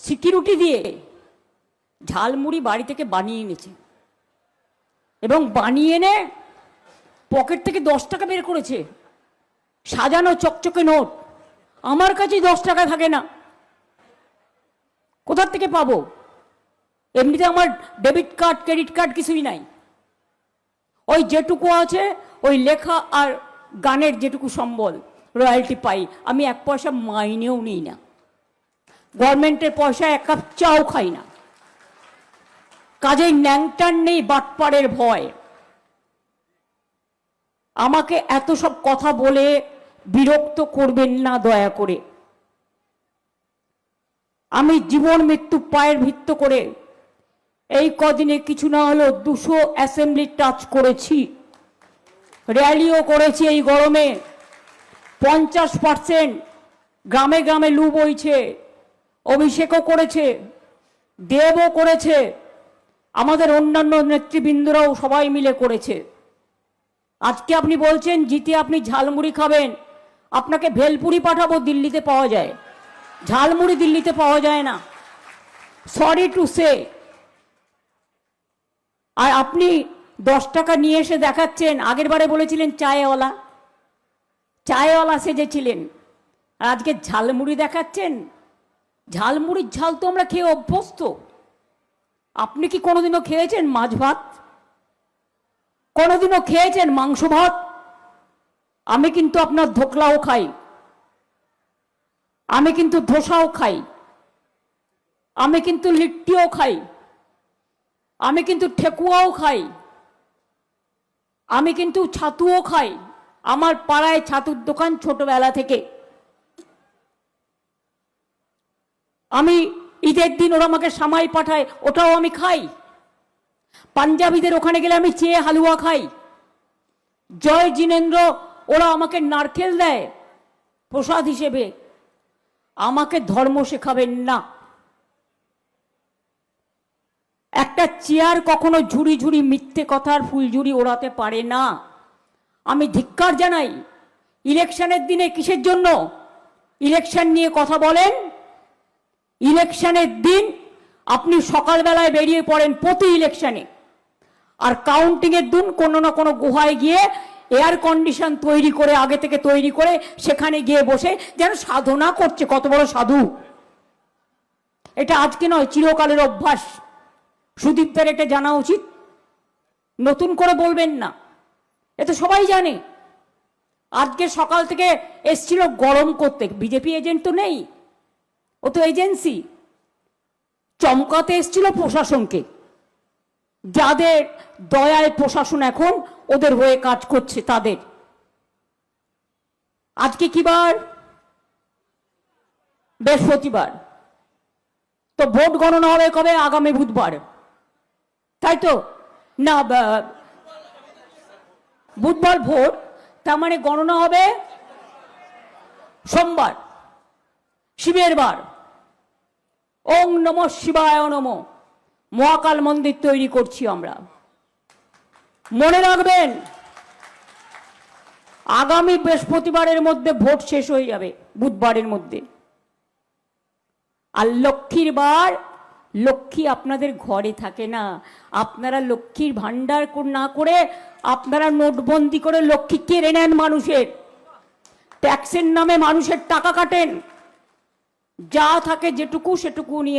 Security দিয়ে ঝালমুড়ি বাড়ি থেকে বানিয়ে এনেছে এবং বানিয়ে এনে পকেট থেকে 10 টাকা বের করেছে, সাজানো চকচকে নোট। আমার কাছে 10 টাকা থাকে না, কোথা থেকে পাবো? এমনিতে আমার ডেবিট কার্ড ক্রেডিট কার্ড কিছুই নাই। ওই যেটুকু আছে ওই লেখা আর গানের যেটুকু সম্বল রয়্যালটি পাই। আমি 1 পয়সা মাইনেও নিই না, গভর্নমেন্টের পয়সায় 1 কাপ চাও খাই না। কাজেই ন্যাংটার নেই বাটপাড়ের ভয়। আমাকে এত সব কথা বলে বিরক্ত করবেন না দয়া করে। আমি জীবন মৃত্যু পায়ের ভিত্ত করে এই কদিনে কিছু না হলো 200 অ্যাসেম্বলি টাচ করেছি, র্যালিও করেছি। এই গরমে 50% গ্রামে গ্রামে লু বইছে, অভিষেকও করেছে, দেবও করেছে, আমাদের অন্যান্য নেতৃবৃন্দরাও সবাই মিলে করেছে। আজকে আপনি বলছেন জিতে আপনি ঝালমুড়ি খাবেন, আপনাকে ভেলপুরি পাঠাবো, দিল্লিতে পাওয়া যায়, ঝালমুড়ি দিল্লিতে পাওয়া যায় না, সরি টু সে। আর আপনি 10 টাকা নিয়ে এসে দেখাচ্ছেন, আগের বারে বলেছিলেন চায়ওয়ালা, চায়ওয়ালা সেজেছিলেন, আর আজকে ঝালমুড়ি দেখাচ্ছেন। ঝালমুড়ির ঝাল তো আমরা খেয়ে অভ্যস্ত। আপনি কি কোনোদিনও খেয়েছেন মাছ ভাত? কোনোদিনও খেয়েছেন মাংস ভাত? আমি কিন্তু আপনার ধোকলাও খাই, আমি কিন্তু ধোসাও খাই, আমি কিন্তু লিট্টিও খাই, আমি কিন্তু ঠেকুয়াও খাই, আমি কিন্তু ছাতুও খাই। আমার পাড়ায় ছাতুর দোকান ছোটবেলা থেকে। আমি ঈদের দিন ওরা আমাকে সামাই পাঠায়, ওটাও আমি খাই। পাঞ্জাবিদের ওখানে গেলে আমি চেয়ে হালুয়া খাই। জয় জিনেন্দ্র ওরা আমাকে নারকেল দেয় প্রসাদ হিসেবে। আমাকে ধর্ম শেখাবেন না। একটা চেয়ার কখনো ঝুড়ি ঝুড়ি মিথ্যে কথার ফুলঝুরি ওড়াতে পারে না। আমি ধিক্কার জানাই। ইলেকশনের দিনে কিসের জন্য ইলেকশন নিয়ে কথা বলেন? ইলেকশনের দিন আপনি সকালবেলায় বেরিয়ে পড়েন প্রতি ইলেকশনে, আর কাউন্টিং এর দিন কোনো না কোনো গুহায় গিয়ে এয়ার কন্ডিশন তৈরি করে, আগে থেকে তৈরি করে সেখানে গিয়ে বসে যেন সাধনা করছে, কত বড় সাধু। এটা আজকে নয়, চিরকালের অভ্যাস। সুদীপদের এটা জানা উচিত, নতুন করে বলবেন না, এ তো সবাই জানে। আজকে সকাল থেকে এসছিল গরম করতে, বিজেপি এজেন্ট তো নেই, ও তো এজেন্সি। চমকাতে এসছিল প্রশাসনকে, যাদের দয়ায় প্রশাসন এখন ওদের হয়ে কাজ করছে তাদের। আজকে কি বার? বৃহস্পতিবার। তো ভোট গণনা হবে কবে? আগামী বুধবার, তাই তো না? বুধবার ভোট, তার মানে গণনা হবে সোমবার, শিবের বার। ওং নমঃ শিবায় নমঃ, মহাকাল মন্দির তৈরি করছি আমরা। মনে রাখবেন, আগামী বৃহস্পতিবারের মধ্যে ভোট শেষ হয়ে যাবে, বুধবারের মধ্যে। আর লক্ষ্মীর বার, লক্ষ্মী আপনাদের ঘরে থাকে না। আপনারা লক্ষ্মীর ভান্ডার না করে আপনারা নোটবন্দি করে লক্ষ্মী কেড়ে নেন মানুষের, ট্যাক্সের নামে মানুষের টাকা কাটেন, যা থাকে যেটুকু সেটুকু নিয়ে